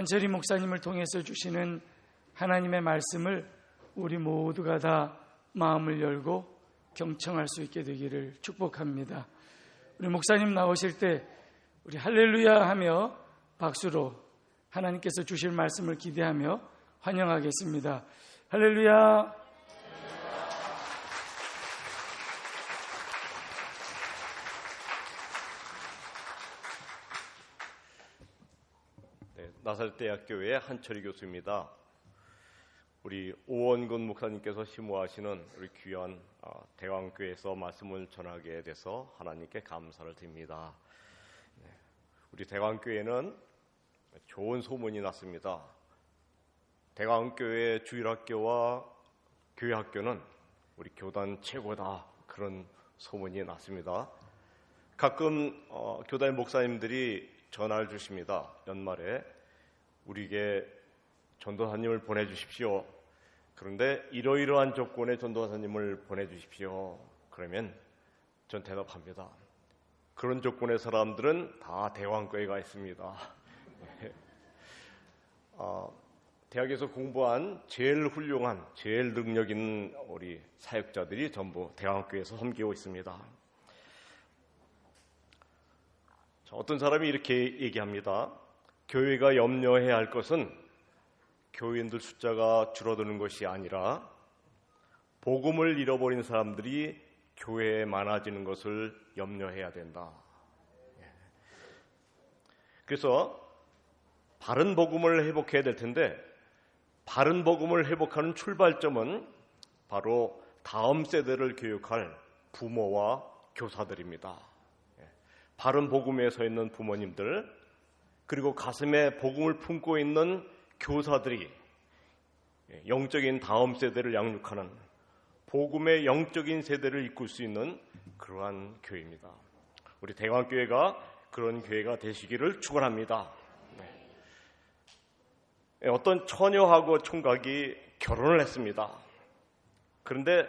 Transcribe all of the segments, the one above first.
한철희 목사님을 통해서 주시는 하나님의 말씀을 우리 모두가 다 마음을 열고 경청할 수 있게 되기를 축복합니다. 우리 목사님 나오실 때 우리 할렐루야 하며 박수로 하나님께서 주실 말씀을 기대하며 환영하겠습니다. 할렐루야. 나사렛대학교의 한철희 교수입니다. 우리 오원근 목사님께서 심호하시는 우리 귀한 대왕교회에서 말씀을 전하게 돼서 하나님께 감사를 드립니다. 우리 대왕교회는 좋은 소문이 났습니다. 대왕교회 주일학교와 교회학교는 우리 교단 최고다, 그런 소문이 났습니다. 가끔 교단 목사님들이 전화를 주십니다. 연말에 우리에게 전도사님을 보내주십시오. 그런데 이러이러한 조건의 전도사님을 보내주십시오. 그러면 전 대답합니다. 그런 조건의 사람들은 다 대왕교회가 있습니다. 대학에서 공부한 제일 훌륭한, 제일 능력 있는 우리 사역자들이 전부 대왕교회에서 섬기고 있습니다. 어떤 사람이 이렇게 얘기합니다. 교회가 염려해야 할 것은 교인들 숫자가 줄어드는 것이 아니라 복음을 잃어버린 사람들이 교회에 많아지는 것을 염려해야 된다. 그래서 바른 복음을 회복해야 될 텐데, 바른 복음을 회복하는 출발점은 바로 다음 세대를 교육할 부모와 교사들입니다. 바른 복음에 서 있는 부모님들, 그리고 가슴에 복음을 품고 있는 교사들이 영적인 다음 세대를 양육하는 복음의 영적인 세대를 이끌 수 있는 그러한 교회입니다. 우리 대왕교회가 그런 교회가 되시기를 축원합니다. 어떤 처녀하고 총각이 결혼을 했습니다. 그런데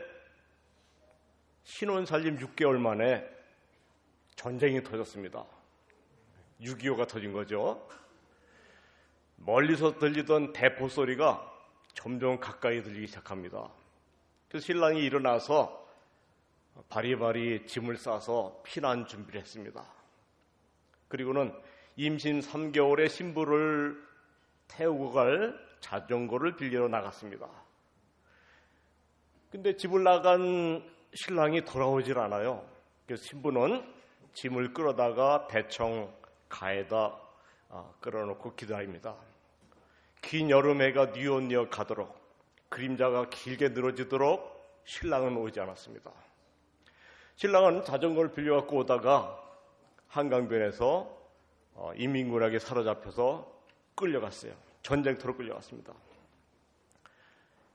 신혼살림 6개월 만에 전쟁이 터졌습니다. 6.25가 터진 거죠. 멀리서 들리던 대포 소리가 점점 가까이 들리기 시작합니다. 그래서 신랑이 일어나서 바리바리 짐을 싸서 피난 준비를 했습니다. 그리고는 임신 3개월의 신부를 태우고 갈 자전거를 빌리러 나갔습니다. 근데 집을 나간 신랑이 돌아오질 않아요. 그래서 신부는 짐을 끌어다가 대청 가에다 끌어놓고 기다립니다. 긴 여름해가 뉘어뉘어 가도록, 그림자가 길게 늘어지도록 신랑은 오지 않았습니다. 신랑은 자전거를 빌려갖고 오다가 한강변에서 인민군에게 사로잡혀서 끌려갔어요. 전쟁터로 끌려갔습니다.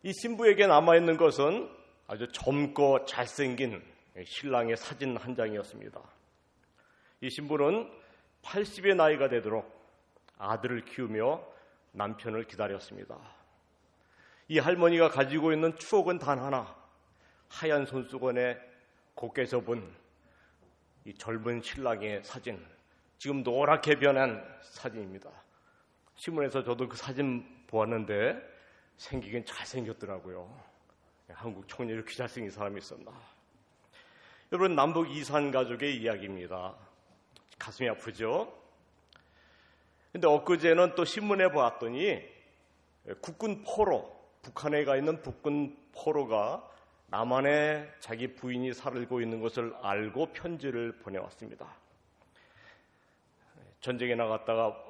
이 신부에게 남아있는 것은 아주 젊고 잘생긴 신랑의 사진 한 장이었습니다. 이 신부는 80의 나이가 되도록 아들을 키우며 남편을 기다렸습니다. 이 할머니가 가지고 있는 추억은 단 하나, 하얀 손수건에 곱게 접은 이 젊은 신랑의 사진, 지금 노랗게 변한 사진입니다. 신문에서 저도 그 사진 보았는데 생기긴 잘생겼더라고요. 한국 청년이 이렇게 잘생긴 사람이 있었나. 여러분, 남북 이산 가족의 이야기입니다. 가슴이 아프죠? 근데 엊그제는 또 신문에 보았더니 국군 포로, 북한에 가 있는 국군 포로가 남한에 자기 부인이 살고 있는 것을 알고 편지를 보내왔습니다. 전쟁에 나갔다가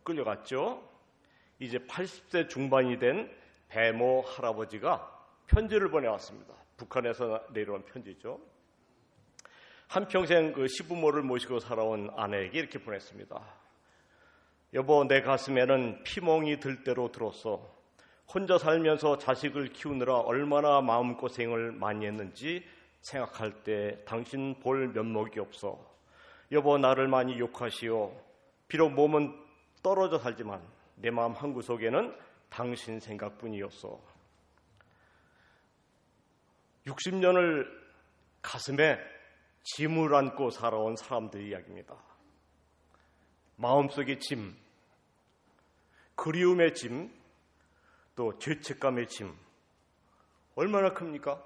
끌려갔죠. 이제 80세 중반이 된 배모 할아버지가 편지를 보내왔습니다. 북한에서 내려온 편지죠. 한평생 그 시부모를 모시고 살아온 아내에게 이렇게 보냈습니다. 여보, 내 가슴에는 피멍이 들 대로 들었어. 혼자 살면서 자식을 키우느라 얼마나 마음고생을 많이 했는지 생각할 때 당신 볼 면목이 없어. 여보, 나를 많이 욕하시오. 비록 몸은 떨어져 살지만 내 마음 한구석에는 당신 생각뿐이었어. 60년을 가슴에 짐을 안고 살아온 사람들의 이야기입니다. 마음속의 짐, 그리움의 짐, 또 죄책감의 짐 얼마나 큽니까?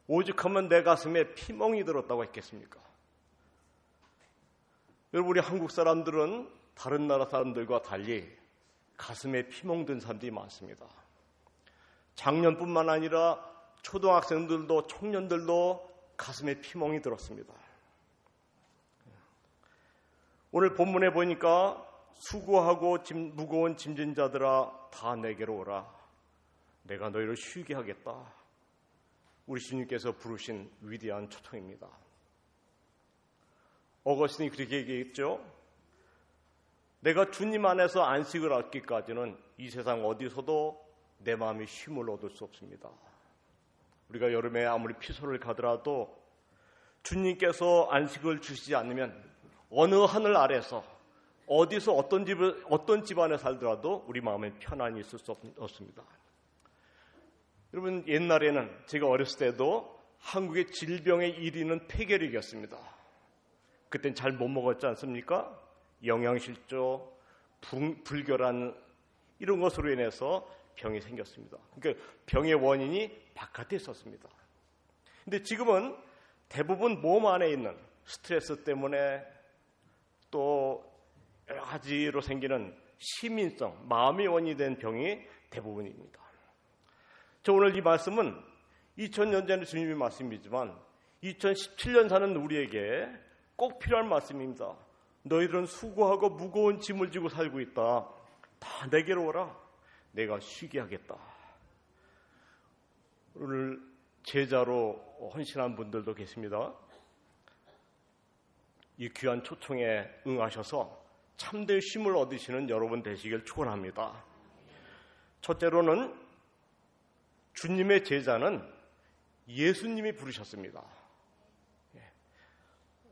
오죽하면 내 가슴에 피멍이 들었다고 했겠습니까? 여러분, 우리 한국 사람들은 다른 나라 사람들과 달리 가슴에 피멍 든 사람들이 많습니다. 작년뿐만 아니라 초등학생들도 청년들도 가슴에 피멍이 들었습니다. 오늘 본문에 보니까 수고하고 무거운 짐진 자들아 다 내게로 오라. 내가 너희를 쉬게 하겠다. 우리 주님께서 부르신 위대한 초청입니다. 어거스틴이 그렇게 얘기했죠. 내가 주님 안에서 안식을 얻기까지는 이 세상 어디서도 내 마음이 쉼을 얻을 수 없습니다. 우리가 여름에 아무리 피서를 가더라도 주님께서 안식을 주시지 않으면 어느 하늘 아래서 어디서 어떤 집안에 살더라도 우리 마음에 편안히 있을 수 없습니다. 여러분, 옛날에는 제가 어렸을 때도 한국의 질병의 1위는 폐결핵이었습니다. 그땐 잘 못 먹었지 않습니까? 영양실조, 불결한 이런 것으로 인해서 병이 생겼습니다. 그러니까 병의 원인이 바깥에 있었습니다. 근데 지금은 대부분 몸 안에 있는 스트레스 때문에 또 여러 가지로 생기는 시민성, 마음의 원인이 된 병이 대부분입니다. 저 오늘 이 말씀은 2000년 전의 주님의 말씀이지만 2017년 사는 우리에게 꼭 필요한 말씀입니다. 너희들은 수고하고 무거운 짐을 지고 살고 있다. 다 내게로 오라. 내가 쉬게 하겠다. 오늘 제자로 헌신한 분들도 계십니다. 이 귀한 초청에 응하셔서 참된 쉼을 얻으시는 여러분 되시길 축원합니다. 첫째로는 주님의 제자는 예수님이 부르셨습니다.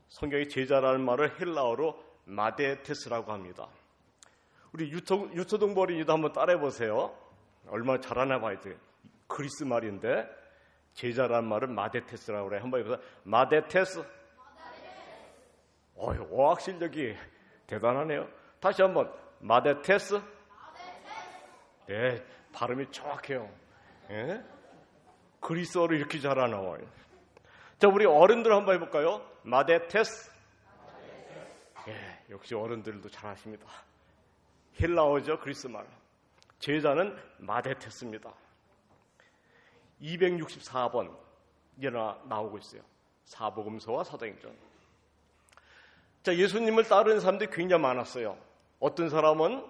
성경의 제자라는 말을 헬라어로 마데테스라고 합니다. 우리 유초동 어린이도 한번 따라해 보세요. 얼마나 잘하나 봐야 돼요. 그리스 말인데 제자라는 말은 마데테스라고 그래요. 한번 해보세요. 마데테스. 어학 실력이 대단하네요. 다시 한번 마데테스. 네, 발음이 정확해요. 예? 그리스어로 이렇게 잘하나 봐요. 자, 우리 어른들 한번 해볼까요? 마데테스. 예, 역시 어른들도 잘하십니다. 헬라어죠, 그리스 말. 제자는 마데테스입니다. 264번 나오고 있어요. 사복음서와 사도행전. 자, 예수님을 따르는 사람들이 굉장히 많았어요. 어떤 사람은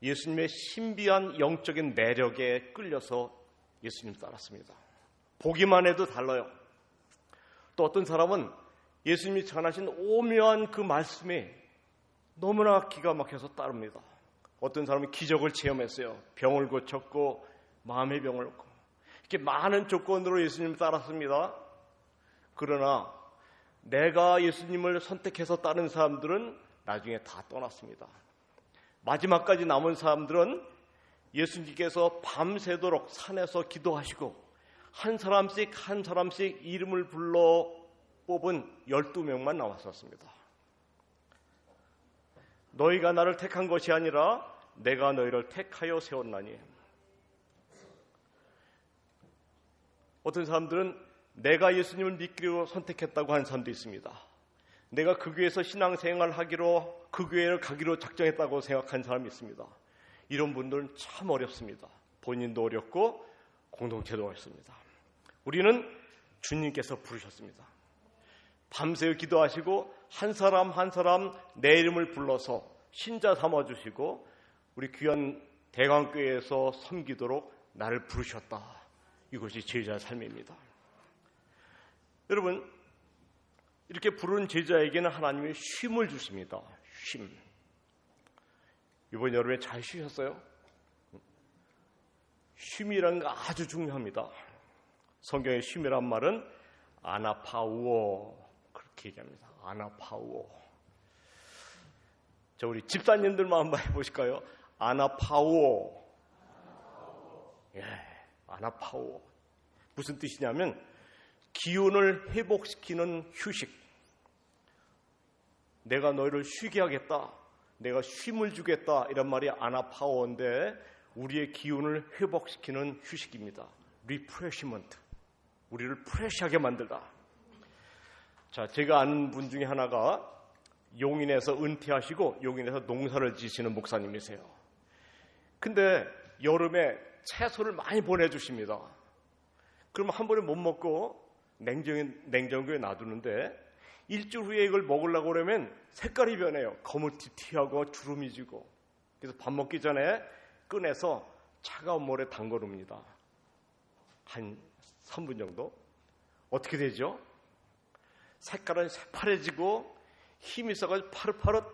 예수님의 신비한 영적인 매력에 끌려서 예수님 따랐습니다. 보기만 해도 달라요. 또 어떤 사람은 예수님이 전하신 오묘한 그 말씀에 너무나 기가 막혀서 따릅니다. 어떤 사람은 기적을 체험했어요. 병을 고쳤고 마음의 병을 얻고 이렇게 많은 조건으로 예수님을 따랐습니다. 그러나 내가 예수님을 선택해서 따른 사람들은 나중에 다 떠났습니다. 마지막까지 남은 사람들은 예수님께서 밤새도록 산에서 기도하시고 한 사람씩 이름을 불러 뽑은 12명만 남았었습니다. 너희가 나를 택한 것이 아니라 내가 너희를 택하여 세웠나니. 어떤 사람들은 내가 예수님을 믿기로 선택했다고 하는 사람도 있습니다. 내가 그 교회에서 신앙생활을 하기로, 그 교회를 가기로 작정했다고 생각하는 사람이 있습니다. 이런 분들은 참 어렵습니다. 본인도 어렵고 공동체도 어렵습니다. 우리는 주님께서 부르셨습니다. 밤새 기도하시고 한 사람 한 사람 내 이름을 불러서 신자 삼아주시고 우리 귀한 대광교회에서 섬기도록 나를 부르셨다. 이것이 제자의 삶입니다. 여러분, 이렇게 부른 제자에게는 하나님이 쉼을 주십니다. 쉼. 이번 여름에 잘 쉬셨어요? 쉼이라는 거 아주 중요합니다. 성경의 쉼이란 말은 아나파우오 그렇게 얘기합니다. 아나파우오. 자, 우리 집사님들만 한번 해보실까요? 아나파우오. 예, 아나파우오. 무슨 뜻이냐면 기운을 회복시키는 휴식. 내가 너희를 쉬게 하겠다. 내가 쉼을 주겠다 이런 말이 아나파워인데 우리의 기운을 회복시키는 휴식입니다. 리프레시먼트. 우리를 프레시하게 만들다. 자, 제가 아는 분 중에 하나가 용인에서 은퇴하시고 용인에서 농사를 지시는 목사님이세요. 근데 여름에 채소를 많이 보내주십니다. 그러면 한 번에 못 먹고 냉장고에 놔두는데 일주일 후에 이걸 먹으려고 그러면 색깔이 변해요. 거무튀튀하고 주름이 지고. 그래서 밥 먹기 전에 꺼내서 차가운 물에 담궈놓습니다. 한 3분 정도. 어떻게 되죠? 색깔은 새파래지고 힘이 있어가지고 파릇파릇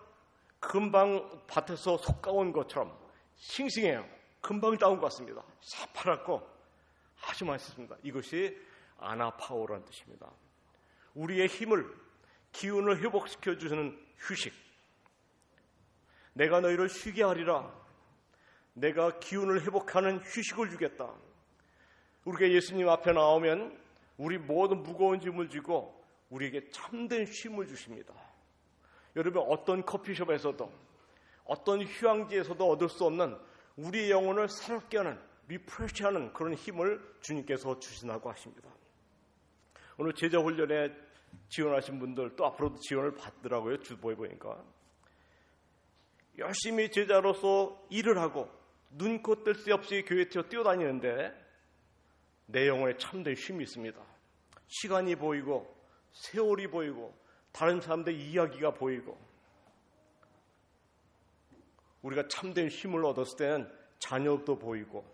금방 밭에서 속 까온 것처럼 싱싱해요. 금방 따온 것 같습니다. 새파랗고 아주 맛있습니다. 이것이 아나파워라는 뜻입니다. 우리의 힘을, 기운을 회복시켜주는 휴식. 내가 너희를 쉬게 하리라. 내가 기운을 회복하는 휴식을 주겠다. 우리가 예수님 앞에 나오면 우리 모든 무거운 짐을 지고 우리에게 참된 쉼을 주십니다. 여러분, 어떤 커피숍에서도 어떤 휴양지에서도 얻을 수 없는 우리의 영혼을 새롭게 하는, 리프레시하는 그런 힘을 주님께서 주신다고 하십니다. 오늘 제자 훈련에 지원하신 분들 또 앞으로도 지원을 받더라고요. 주보에 보니까 열심히 제자로서 일을 하고 눈코 뜰 새 없이 교회 뛰어다니는데 내 영혼에 참된 쉼이 있습니다. 시간이 보이고 세월이 보이고 다른 사람들 이야기가 보이고 우리가 참된 쉼을 얻었을 때는 자녀도 보이고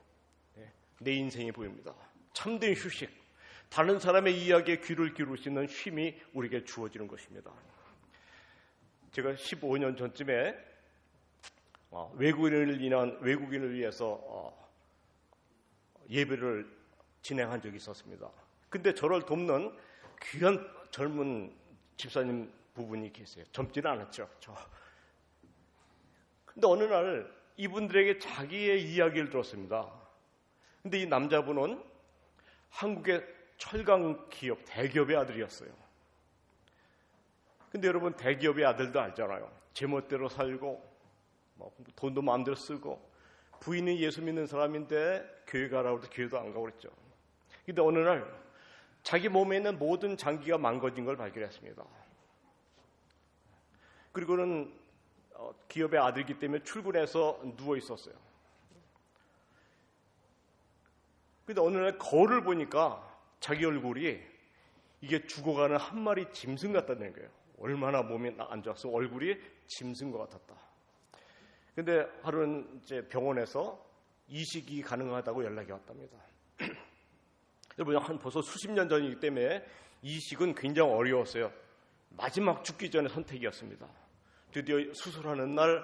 내 인생이 보입니다. 참된 휴식, 다른 사람의 이야기에 귀를 기울일 수 있는 쉼이 우리에게 주어지는 것입니다. 제가 15년 전쯤에 외국인을 위해서 예배를 진행한 적이 있었습니다. 근데 저를 돕는 귀한 젊은 집사님 부분이 계세요. 젊지는 않았죠. 근데 어느 날 이분들에게 자기의 이야기를 들었습니다. 근데 이 남자분은 한국의 철강 기업, 대기업의 아들이었어요. 근데 여러분, 대기업의 아들도 알잖아요. 제멋대로 살고 돈도 마음대로 쓰고 부인이 예수 믿는 사람인데 교회 가라고 해도 교회도 안 가고 그랬죠. 근데 어느 날 자기 몸에 있는 모든 장기가 망가진 걸 발견했습니다. 그리고는 기업의 아들이기 때문에 출근해서 누워 있었어요. 근데 어느 날 거울을 보니까 자기 얼굴이 이게 죽어가는 한 마리 짐승 같다는 거예요. 얼마나 몸이 안 좋았어. 얼굴이 짐승 것 같았다. 근데 하루는 이제 병원에서 이식이 가능하다고 연락이 왔답니다. 여러분, 한 벌써 수십 년 전이기 때문에 이식은 굉장히 어려웠어요. 마지막 죽기 전의 선택이었습니다. 드디어 수술하는 날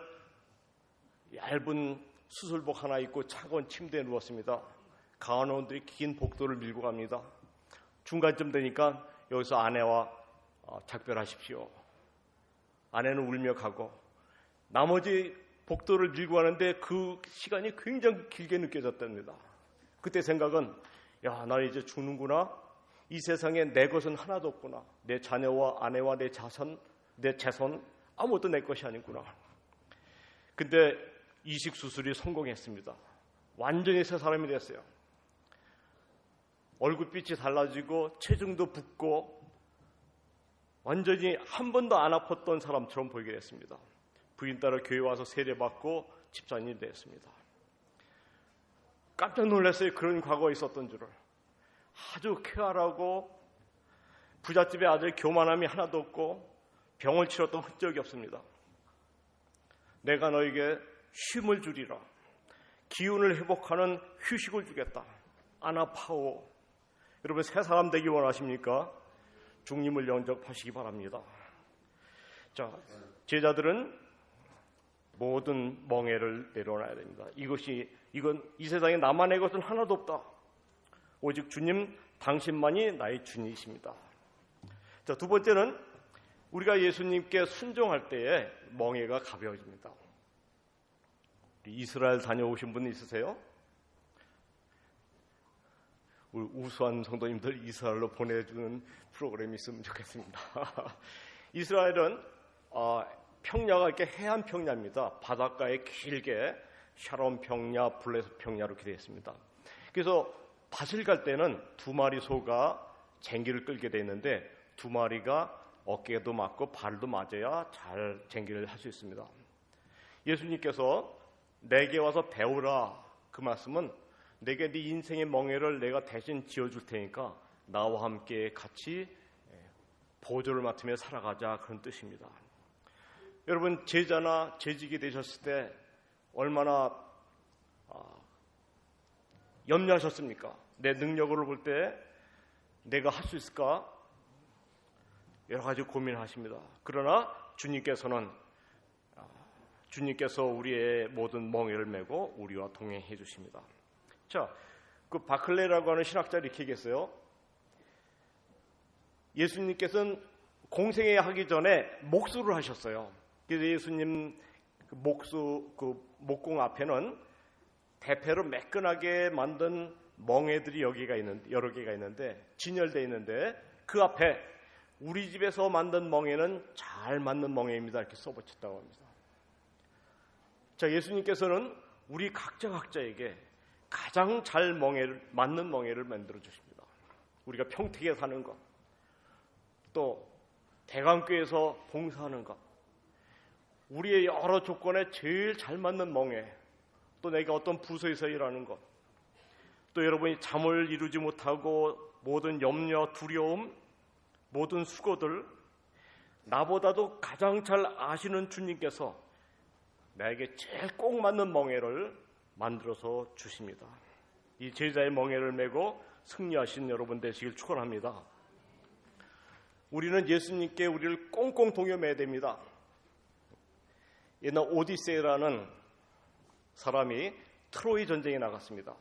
얇은 수술복 하나 입고 차가운 침대에 누웠습니다. 간호원들이 긴 복도를 밀고 갑니다. 중간쯤 되니까 여기서 아내와 작별하십시오. 아내는 울며 가고 나머지 복도를 밀고 가는데 그 시간이 굉장히 길게 느껴졌답니다. 그때 생각은 나 이제 죽는구나. 이 세상에 내 것은 하나도 없구나. 내 자녀와 아내와 내 재산 아무것도 내 것이 아니구나. 근데 이식 수술이 성공했습니다. 완전히 새 사람이 됐어요. 얼굴빛이 달라지고 체중도 붓고 완전히 한 번도 안 아팠던 사람처럼 보이게 됐습니다. 부인 따라 교회 와서 세례받고 집사님이 됐습니다. 깜짝 놀랐어요. 그런 과거가 있었던 줄을. 아주 쾌활하고 부잣집의 아들 교만함이 하나도 없고 병을 치렀던 흔적이 없습니다. 내가 너에게 쉼을 주리라. 기운을 회복하는 휴식을 주겠다. 아나파워. 여러분, 새 사람 되기 원하십니까? 주님을 영접하시기 바랍니다. 자, 제자들은 모든 멍에를 내려놔야 됩니다. 이건 이 세상에 나만의 것은 하나도 없다. 오직 주님 당신만이 나의 주님이십니다. 자, 두 번째는 우리가 예수님께 순종할 때에 멍에가 가벼워집니다. 이스라엘 다녀오신 분 있으세요? 우리 우수한 성도님들 이스라엘로 보내주는 프로그램이 있으면 좋겠습니다. 이스라엘은 평야가 이렇게 해안 평야입니다. 바닷가에 길게 샤론 평야, 블레셋 평야로 이렇게 되어 있습니다. 그래서 밭을 갈 때는 두 마리 소가 쟁기를 끌게 되어 있는데 두 마리가 어깨도 맞고 발도 맞아야 잘 쟁기를 할 수 있습니다. 예수님께서 내게 와서 배우라, 그 말씀은 내게 네 인생의 멍에를 내가 대신 지어줄 테니까 나와 함께 같이 보조를 맡으며 살아가자, 그런 뜻입니다. 여러분, 제자나 재직이 되셨을 때 얼마나 염려하셨습니까? 내 능력으로 볼 때 내가 할 수 있을까? 여러 가지 고민하십니다. 그러나 주님께서 우리의 모든 멍에를 메고 우리와 동행해 주십니다. 자, 그 바클레라고 하는 신학자 이렇게 얘기했어요. 예수님께서는 공생애 하기 전에 목수를 하셨어요. 그래서 예수님 목공 앞에는 대패로 매끈하게 만든 멍에들이 여러 개가 있는데 진열되어 있는데 그 앞에 우리 집에서 만든 멍에는 잘 맞는 멍에입니다, 이렇게 써붙였다고 합니다. 자, 예수님께서는 우리 각자에게 가장 잘 맞는 멍에를 만들어 주십니다. 우리가 평택에 사는 것, 또 대강교에서 봉사하는 것, 우리의 여러 조건에 제일 잘 맞는 멍에, 또 내가 어떤 부서에서 일하는 것, 또 여러분이 잠을 이루지 못하고 모든 염려, 두려움, 모든 수고들, 나보다도 가장 잘 아시는 주님께서 나에게 제일 꼭 맞는 멍에를 만들어서 주십니다. 이 제자의 멍에를 메고 승리하신 여러분 되시길 축원합니다. 우리는 예수님께 우리를 꽁꽁 동여매야 됩니다. 옛날 오디세이라는 사람이 트로이 전쟁에 나갔습니다.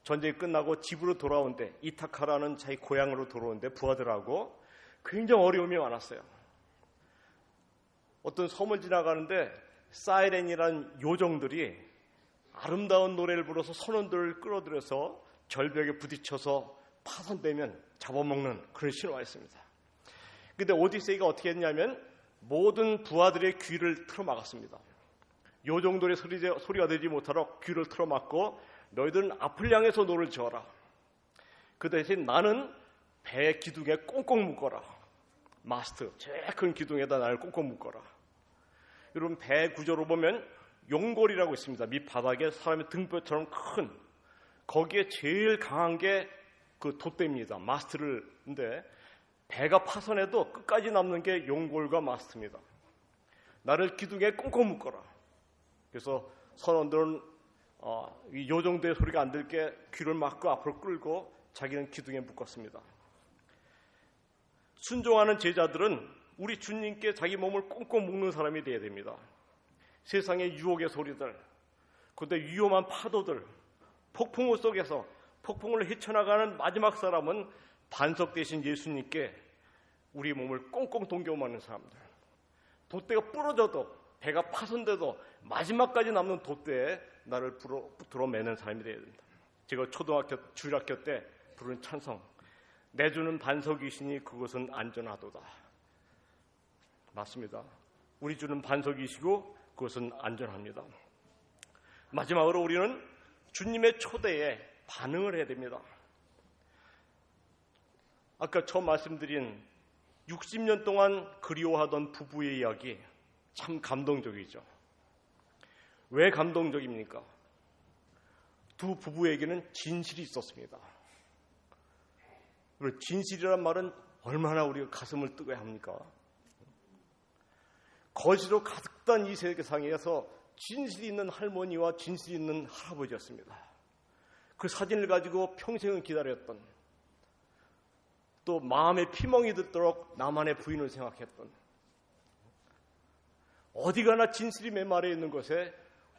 전쟁이 끝나고 집으로 돌아오는데, 이타카라는 자기 고향으로 돌아오는데 부하들하고 굉장히 어려움이 많았어요. 어떤 섬을 지나가는데 사이렌이라는 요정들이 아름다운 노래를 불러서 선원들을 끌어들여서 절벽에 부딪혀서 파손되면 잡아먹는 그런 신화였습니다. 그런데 오디세이가 어떻게 했냐면 모든 부하들의 귀를 틀어막았습니다. 요정들의 소리가 되지 못하도록 귀를 틀어막고 너희들은 앞을 향해서 노를 저어라. 그 대신 나는 배 기둥에 꽁꽁 묶어라. 마스트, 제일 큰 기둥에다 나를 꽁꽁 묶어라. 여러분, 배 구조로 보면 용골이라고 있습니다. 밑바닥에 사람의 등뼈처럼 큰, 거기에 제일 강한 게 그 돛대입니다. 마스트인데 배가 파손해도 끝까지 남는 게 용골과 마스트입니다. 나를 기둥에 꽁꽁 묶어라. 그래서 선원들은 이 요정도의 소리가 안 들게 귀를 막고 앞으로 끌고 자기는 기둥에 묶었습니다. 순종하는 제자들은 우리 주님께 자기 몸을 꽁꽁 묶는 사람이 되어야 됩니다. 세상의 유혹의 소리들, 그런데 위험한 파도들, 폭풍우 속에서 폭풍을 헤쳐나가는 마지막 사람은 반석 대신 예수님께 우리 몸을 꽁꽁 동겨매는 사람들. 돛대가 부러져도, 배가 파손돼도 마지막까지 남는 돛대에 나를 붙들어 매는 사람이 되어야 됩니다. 제가 초등학교 주일학교 때 부른 찬송, 내 주는 반석이시니 그것은 안전하도다. 맞습니다. 우리 주는 반석이시고 그것은 안전합니다. 마지막으로 우리는 주님의 초대에 반응을 해야 됩니다. 아까 처음 말씀드린 60년 동안 그리워하던 부부의 이야기, 참 감동적이죠. 왜 감동적입니까? 두 부부에게는 진실이 있었습니다. 그리고 진실이란 말은 얼마나 우리가 가슴을 뜨거야 합니까? 거지로 가득 단 이 세계상에서 진실이 있는 할머니와 진실이 있는 할아버지였습니다. 그 사진을 가지고 평생을 기다렸던, 또 마음에 피멍이 듣도록 나만의 부인을 생각했던, 어디 가나 진실이 메말려 있는 것에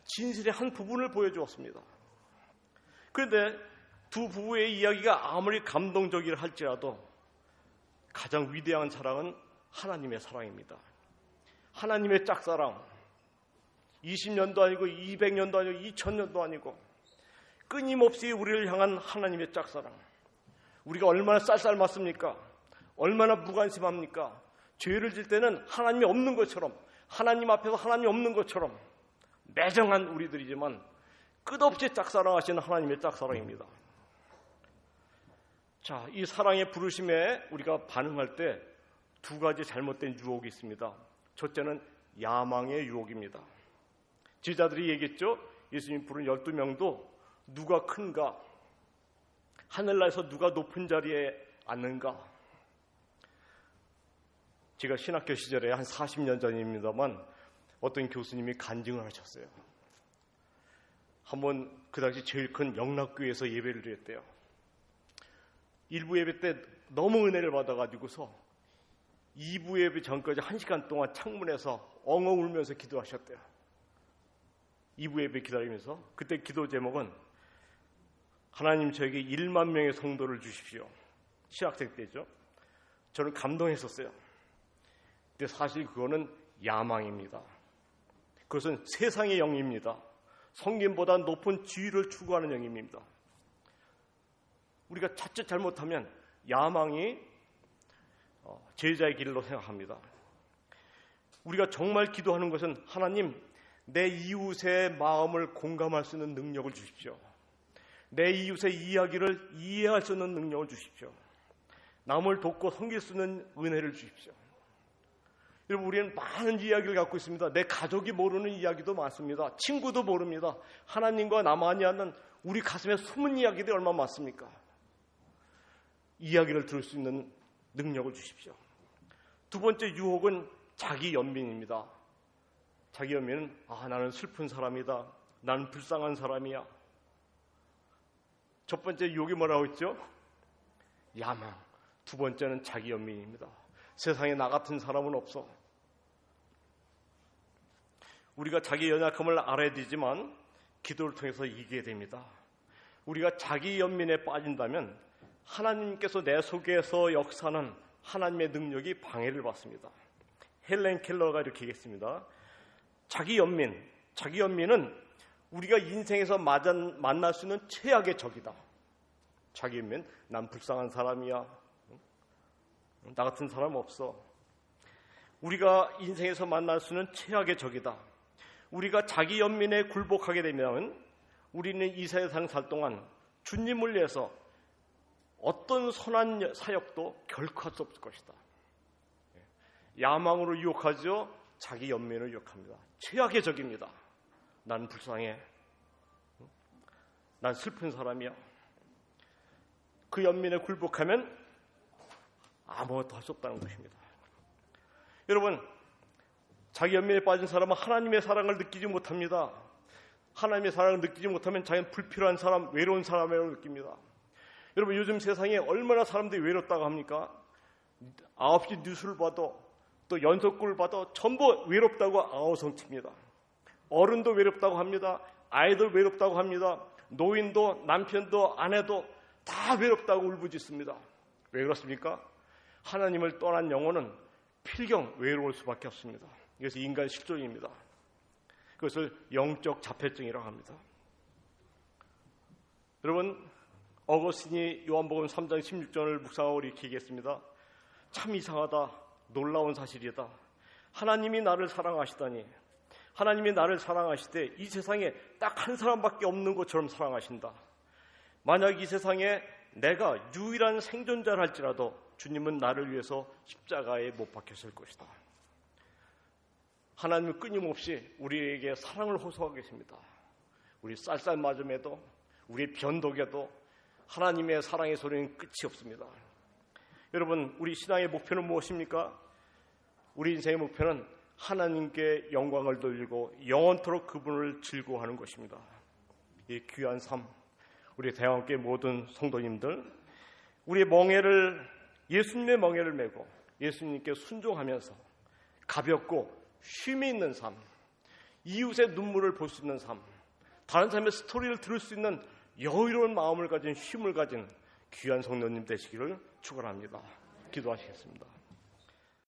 진실의 한 부분을 보여주었습니다. 그런데 두 부부의 이야기가 아무리 감동적이라 할지라도 가장 위대한 사랑은 하나님의 사랑입니다. 하나님의 짝사랑, 20년도 아니고 200년도 아니고 2000년도 아니고 끊임없이 우리를 향한 하나님의 짝사랑. 우리가 얼마나 쌀쌀맞습니까? 얼마나 무관심합니까? 죄를 질 때는 하나님이 없는 것처럼, 하나님 앞에서 하나님 없는 것처럼 매정한 우리들이지만 끝없이 짝사랑하시는 하나님의 짝사랑입니다. 자, 이 사랑의 부르심에 우리가 반응할 때 두 가지 잘못된 유혹이 있습니다. 첫째는 야망의 유혹입니다. 제자들이 얘기했죠. 예수님 부른 12명도 누가 큰가? 하늘나라에서 누가 높은 자리에 앉는가? 제가 신학교 시절에 한 40년 전입니다만 어떤 교수님이 간증을 하셨어요. 한번 그 당시 제일 큰 영락교회에서 예배를 드렸대요. 일부 예배 때 너무 은혜를 받아가지고서 2부 예배 전까지 1시간 동안 창문에서 엉엉 울면서 기도하셨대요. 2부 예배 기다리면서. 그때 기도 제목은 하나님 저에게 1만 명의 성도를 주십시오. 신학생 때죠. 저는 감동했었어요. 근데 사실 그거는 야망입니다. 그것은 세상의 영입니다. 성김보다 높은 지위를 추구하는 영입니다. 우리가 자칫 잘못하면 야망이 제자의 길로 생각합니다. 우리가 정말 기도하는 것은 하나님, 내 이웃의 마음을 공감할 수 있는 능력을 주십시오. 내 이웃의 이야기를 이해할 수 있는 능력을 주십시오. 남을 돕고 섬길 수 있는 은혜를 주십시오. 여러분, 우리는 많은 이야기를 갖고 있습니다. 내 가족이 모르는 이야기도 많습니다. 친구도 모릅니다. 하나님과 나만이 하는 우리 가슴에 숨은 이야기들이 얼마나 많습니까? 이야기를 들을 수 있는 능력을 주십시오. 두 번째 유혹은 자기 연민입니다. 자기 연민은 나는 슬픈 사람이다. 나는 불쌍한 사람이야. 첫 번째 유혹이 뭐라고 했죠? 야망. 두 번째는 자기 연민입니다. 세상에 나 같은 사람은 없어. 우리가 자기 연약함을 알아야 되지만 기도를 통해서 이기게 됩니다. 우리가 자기 연민에 빠진다면 하나님께서 내 속에서 역사하는 하나님의 능력이 방해를 받습니다. 헬렌 켈러가 이렇게 얘기했습니다. 자기 연민은 우리가 인생에서 만날 수 있는 최악의 적이다. 자기 연민, 난 불쌍한 사람이야. 나 같은 사람 없어. 우리가 인생에서 만날 수 있는 최악의 적이다. 우리가 자기 연민에 굴복하게 되면 우리는 이 세상 살 동안 주님을 위해서 어떤 선한 사역도 결코 할 수 없을 것이다. 야망으로 유혹하죠. 자기 연민을 유혹합니다. 최악의 적입니다. 난 불쌍해. 난 슬픈 사람이야. 그 연민에 굴복하면 아무것도 할 수 없다는 것입니다. 여러분, 자기 연민에 빠진 사람은 하나님의 사랑을 느끼지 못합니다. 하나님의 사랑을 느끼지 못하면 자기는 불필요한 사람, 외로운 사람이라고 느낍니다. 여러분, 요즘 세상에 얼마나 사람들이 외롭다고 합니까? 9시 뉴스를 봐도 또 연속구를 봐도 전부 외롭다고 아우성칩니다. 어른도 외롭다고 합니다. 아이들 외롭다고 합니다. 노인도 남편도 아내도 다 외롭다고 울부짖습니다. 왜 그렇습니까? 하나님을 떠난 영혼은 필경 외로울 수밖에 없습니다. 그래서 인간 실존입니다. 그것을 영적 자폐증이라고 합니다. 여러분, 어거스틴이 요한복음 3장 16절을 묵상하고 이렇게 얘기했습니다. 참 이상하다. 놀라운 사실이다. 하나님이 나를 사랑하시다니. 하나님이 나를 사랑하시되 이 세상에 딱 한 사람밖에 없는 것처럼 사랑하신다. 만약 이 세상에 내가 유일한 생존자를 할지라도 주님은 나를 위해서 십자가에 못 박혔을 것이다. 하나님은 끊임없이 우리에게 사랑을 호소하고 계십니다. 우리 쌀쌀맞음에도 우리 변덕에도 하나님의 사랑의 소리는 끝이 없습니다. 여러분, 우리 신앙의 목표는 무엇입니까? 우리 인생의 목표는 하나님께 영광을 돌리고 영원토록 그분을 즐거워하는 것입니다. 이 귀한 삶, 우리 대한교회 모든 성도님들, 우리의 멍에를, 예수님의 멍에를 메고 예수님께 순종하면서 가볍고 쉼이 있는 삶, 이웃의 눈물을 볼 수 있는 삶, 다른 사람의 스토리를 들을 수 있는 여유로운 마음을 가진 쉼을 가진 귀한 성도님 되시기를 축원합니다. 기도하시겠습니다.